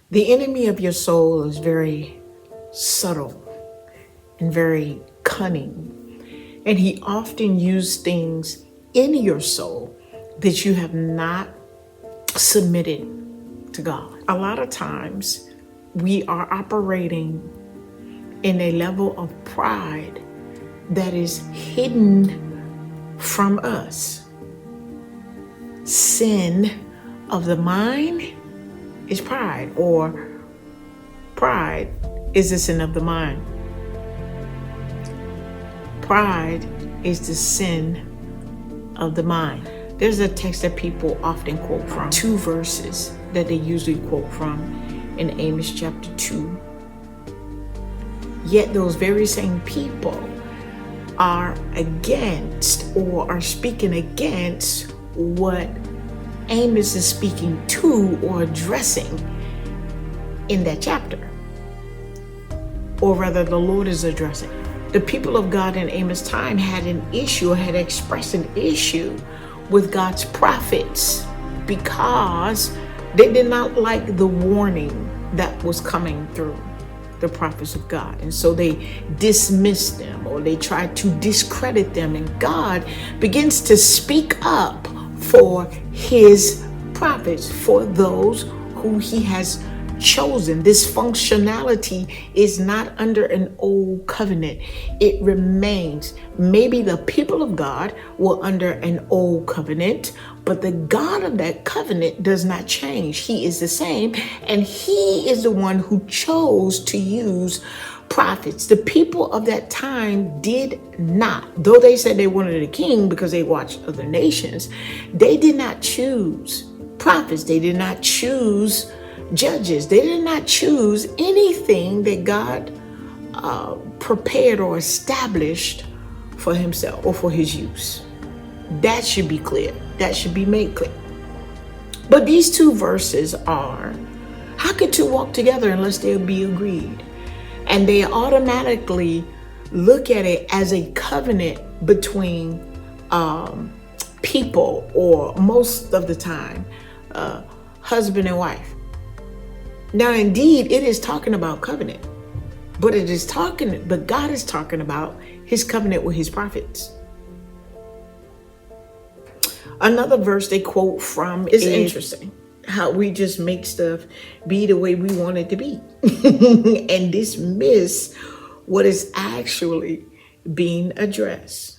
The enemy of your soul is very subtle and very cunning, and he often uses things in your soul that you have not submitted to God. A lot of times we are operating in a level of pride that is hidden from us. Sin of the mind is pride, or pride is the sin of the mind. Pride is the sin of the mind. There's a text that people often quote from, two verses that they usually quote from in Amos chapter 2. Yet those very same people are against or are speaking against what Amos is speaking to or addressing in that chapter. Or rather, the Lord is addressing. The people of God in Amos' time had an issue, or had expressed an issue with God's prophets because they did not like the warning that was coming through the prophets of God. And so they dismissed them, or they tried to discredit them. And God begins to speak up for his prophets, for those who he has chosen. This functionality is not under an old covenant. It remains. Maybe the people of God were under an old covenant, but the God of that covenant does not change. He is the same, and he is the one who chose to use prophets. The people of that time did not, though they said they wanted a king because they watched other nations, they did not choose prophets. They did not choose judges. They did not choose anything that God prepared or established for himself or for his use. That should be clear. That should be made clear. But these two verses are, how could two walk together unless they be agreed? And they automatically look at it as a covenant between people, or most of the time, husband and wife. Now, indeed, it is talking about covenant, but God is talking about his covenant with his prophets. Another verse they quote from is interesting. How we just make stuff be the way we want it to be and dismiss what is actually being addressed.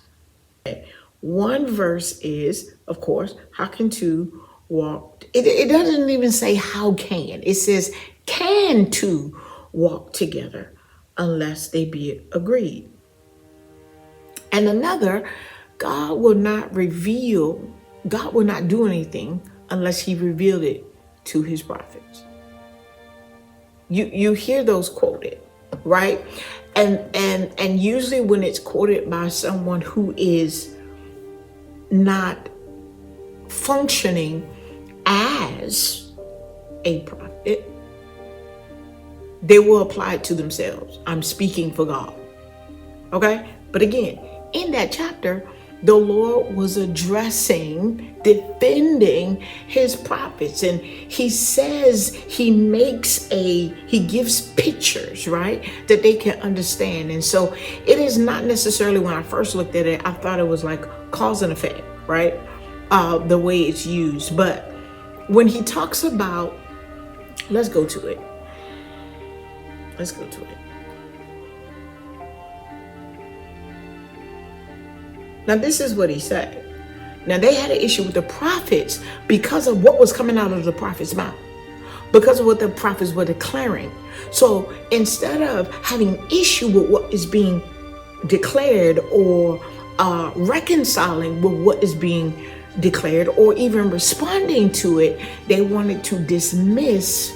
One verse is, of course, how can two walk? It doesn't even say how can. It says, can two walk together unless they be agreed? And another, God will not do anything unless he revealed it to his prophets. You hear those quoted, right? And usually when it's quoted by someone who is not functioning as a prophet, they will apply it to themselves. I'm speaking for God. Okay? But again, in that chapter, the Lord was addressing, defending his prophets. And he says he gives pictures, right? That they can understand. And so it is not necessarily, when I first looked at it, I thought it was like cause and effect, right? The way it's used. But when he talks about, let's go to it. Now, this is what he said. Now, they had an issue with the prophets because of what was coming out of the prophets' mouth, because of what the prophets were declaring. So instead of having issue with what is being declared, or reconciling with what is being declared, or even responding to it, they wanted to dismiss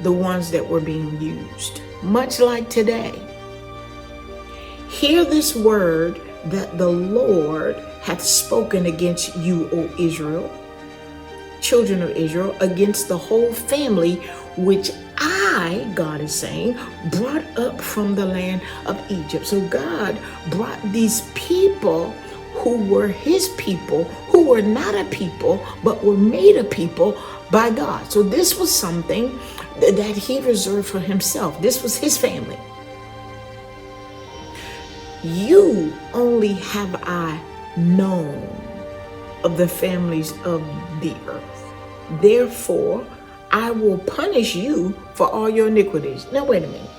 the ones that were being used. Much like today. Hear this word that the Lord hath spoken against you, O Israel, children of Israel, against the whole family which I, God is saying, brought up from the land of Egypt. So God brought these people who were his people, who were not a people, but were made a people by God. So this was something that he reserved for himself. This was his family. You only have I known of the families of the earth. Therefore, I will punish you for all your iniquities. Now, wait a minute.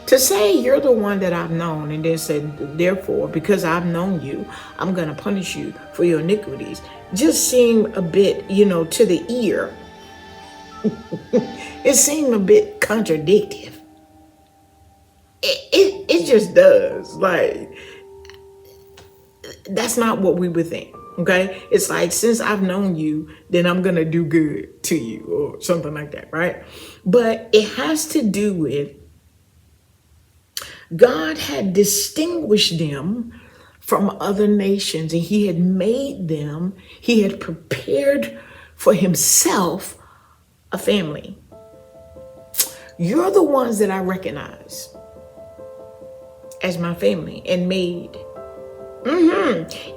To say you're the one that I've known and then said, therefore, because I've known you, I'm going to punish you for your iniquities, just seemed a bit, to the ear. It seemed a bit contradictive. It just does. Like, that's not what we would think. Okay. It's like, since I've known you, then I'm going to do good to you or something like that. Right. But it has to do with God had distinguished them from other nations, and he had made them, he had prepared for himself a family. You're the ones that I recognize as my family and made.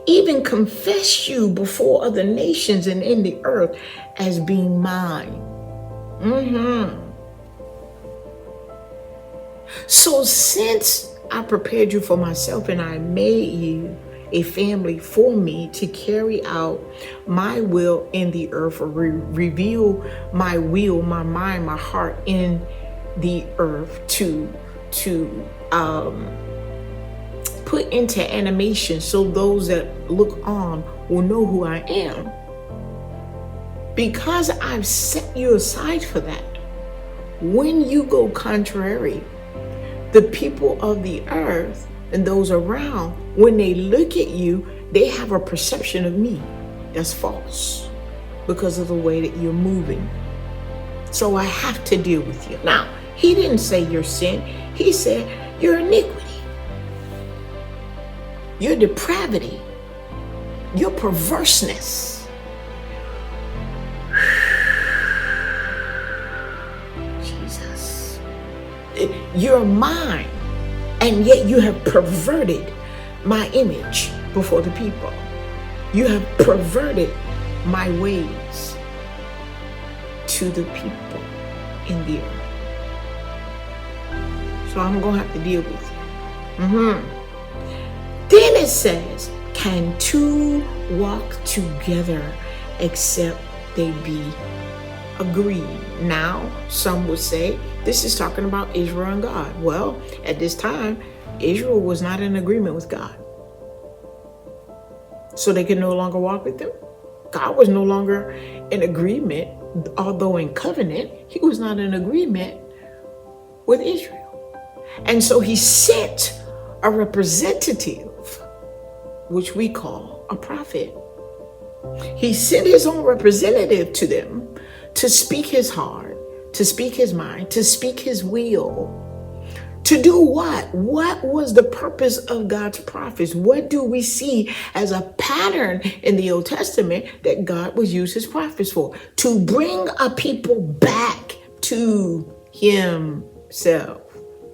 Even confess you before other nations and in the earth as being mine. So since I prepared you for myself and I made you a family for me to carry out my will in the earth, or reveal my will, my mind, my heart in the earth, to put into animation so those that look on will know who I am. Because I've set you aside for that, when you go contrary, the people of the earth and those around, when they look at you, they have a perception of me that's false because of the way that you're moving. So I have to deal with you. Now, he didn't say your sin. He said your iniquity, your depravity, your perverseness. Jesus. You're mine, and yet you have perverted my image before the people. You have perverted my ways to the people in the earth. So I'm going to have to deal with you. Then it says, can two walk together except they be agreed? Now, some would say this is talking about Israel and God. Well, at this time, Israel was not in agreement with God. So they could no longer walk with him. God was no longer in agreement, although in covenant, he was not in agreement with Israel. And so he sent a representative, which we call a prophet. He sent his own representative to them to speak his heart, to speak his mind, to speak his will. To do what? What was the purpose of God's prophets? What do we see as a pattern in the Old Testament that God would use his prophets for? To bring a people back to himself,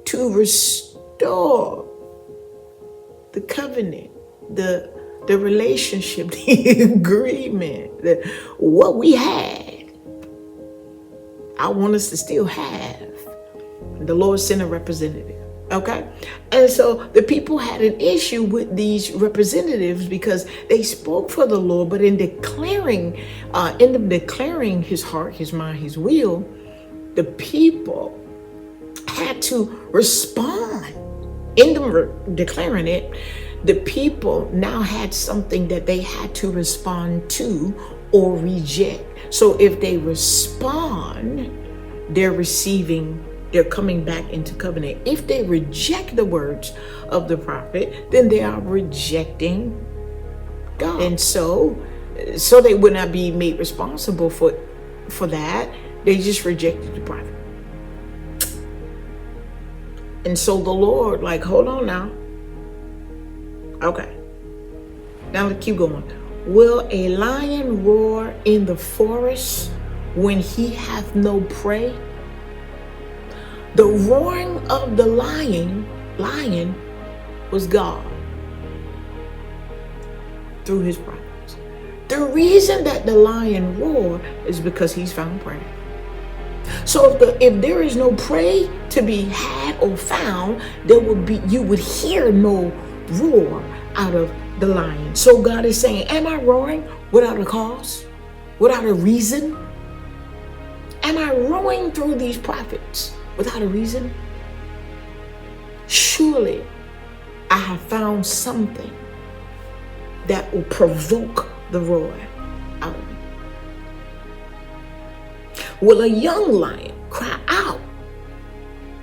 to restore the covenant, the relationship, the agreement, what we had. I want us to still have. The Lord sent a representative. Okay. And so the people had an issue with these representatives because they spoke for the Lord, but in declaring his heart, his mind, his will, the people had to respond. In them declaring it, the people now had something that they had to respond to or reject. So if they respond, they're coming back into covenant. If they reject the words of the prophet, then they are rejecting God. And so they would not be made responsible for that. They just rejected the prophet. And so the Lord, like, hold on now. Okay. Now let's keep going. Will a lion roar in the forest when he hath no prey? The roaring of the lion was God through his prophets, through The reason that the lion roared is because he's found prey. So if there is no prey to be had or found, you would hear no roar out of the lion. So God is saying, am I roaring without a cause, without a reason? Am I roaring through these prophets without a reason? Surely I have found something that will provoke the roar out of me. Will a young lion cry out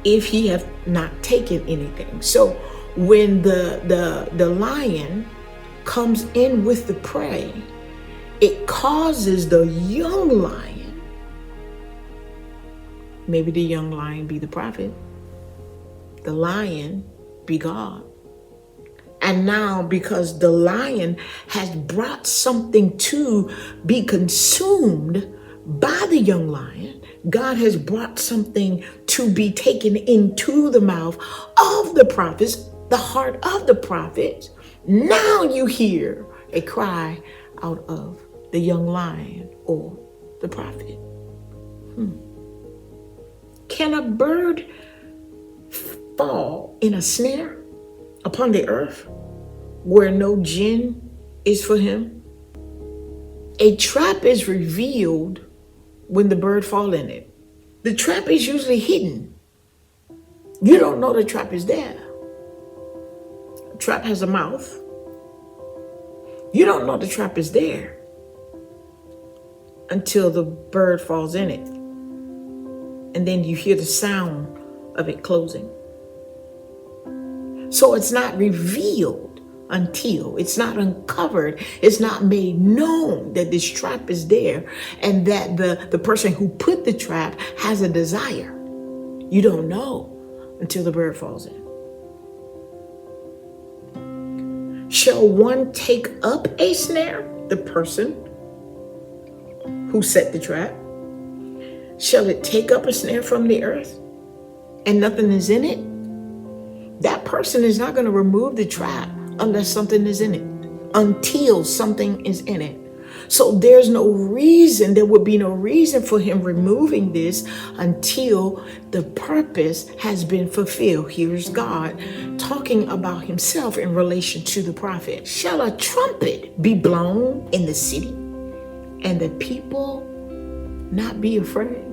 if he have not taken anything? So when the lion comes in with the prey, it causes the young lion, maybe the young lion be the prophet, the lion be God. And now, because the lion has brought something to be consumed by the young lion, God has brought something to be taken into the mouth of the prophets, the heart of the prophets. Now you hear a cry out of the young lion or the prophet. Can a bird fall in a snare upon the earth where no gin is for him? A trap is revealed when the bird fall in it. The trap is usually hidden. You don't know the trap is there. A trap has a mouth. You don't know the trap is there until the bird falls in it. And then you hear the sound of it closing. So it's not revealed until it's not uncovered, it's not made known that this trap is there and that the person who put the trap has a desire. You don't know until the bird falls in. Shall one take up a snare? The person who set the trap. Shall it take up a snare from the earth and nothing is in it? That person is not going to remove the trap unless something is in it, until something is in it. So there would be no reason for him removing this until the purpose has been fulfilled. Here's God talking about himself in relation to the prophet. Shall a trumpet be blown in the city and the people not be afraid?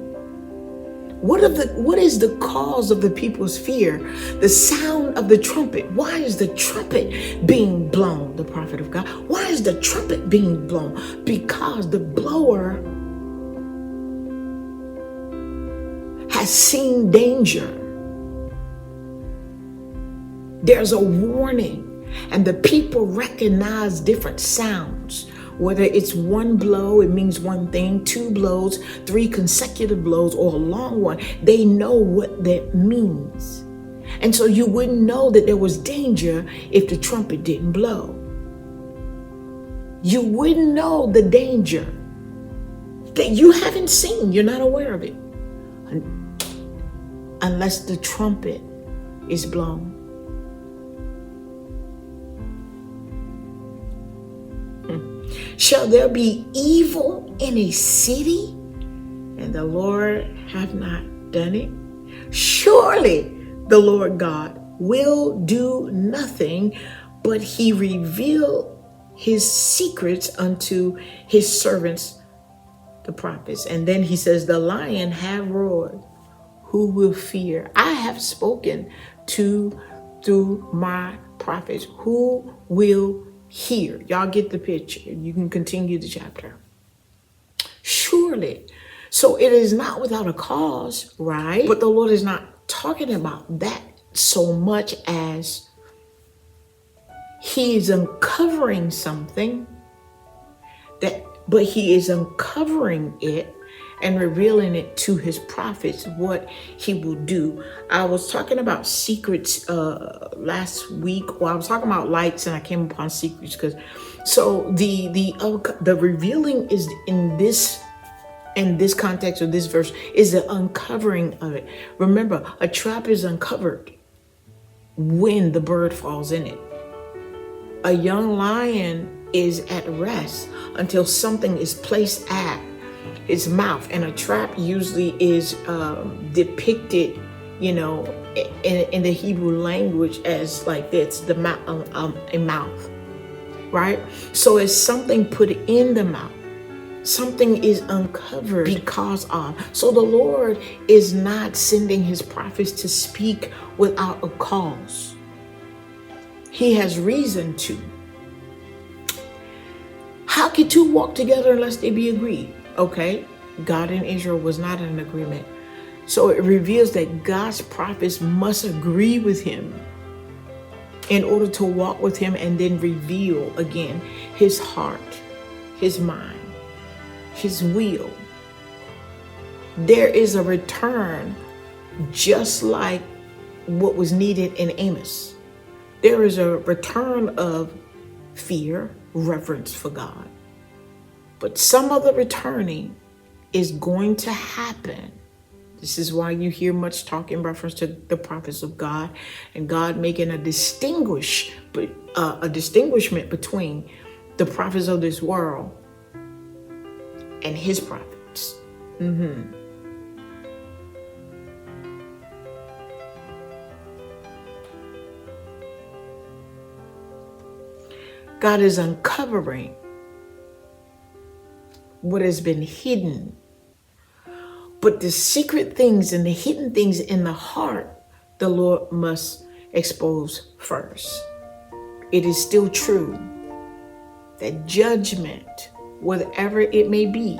What is the cause of the people's fear? The sound of the trumpet. Why is the trumpet being blown, the prophet of God? Why is the trumpet being blown? Because the blower has seen danger. There's a warning, and the people recognize different sounds. Whether it's one blow, it means one thing, 2 blows, 3 consecutive blows, or a long one, they know what that means. And so you wouldn't know that there was danger if the trumpet didn't blow. You wouldn't know the danger that you haven't seen, you're not aware of it, unless the trumpet is blown. Shall there be evil in a city, and the Lord have not done it? Surely the Lord God will do nothing, but he revealed his secrets unto his servants, the prophets. And then he says, the lion have roared, who will fear? I have spoken through my prophets, who will hear? Y'all get the picture. You can continue the chapter. Surely. So it is not without a cause, right? But the Lord is not talking about that so much as he is uncovering something but he is uncovering it and revealing it to his prophets, what he will do. I was talking about secrets last week, or I was talking about lights, and I came upon secrets because so the revealing is in this context of this verse is the uncovering of it. Remember, a trap is uncovered when the bird falls in it. A young lion is at rest until something is placed at his mouth. And a trap usually is depicted, in the Hebrew language as like this, a mouth, right? So it's something put in the mouth. Something is uncovered because of. So the Lord is not sending his prophets to speak without a cause. He has reason to. How can two walk together unless they be agreed? Okay, God and Israel was not in agreement. So it reveals that God's prophets must agree with him in order to walk with him and then reveal again his heart, his mind, his will. There is a return, just like what was needed in Amos. There is a return of fear, reverence for God. But some of the returning is going to happen. This is why you hear much talk in reference to the prophets of God and God making a distinguishment between the prophets of this world and his prophets. God is uncovering what has been hidden. But the secret things and the hidden things in the heart, the Lord must expose first. It is still true that judgment, whatever it may be,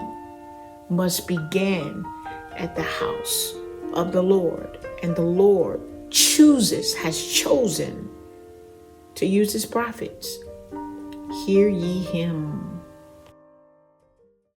must begin at the house of the Lord. And the Lord has chosen to use his prophets. Hear ye him.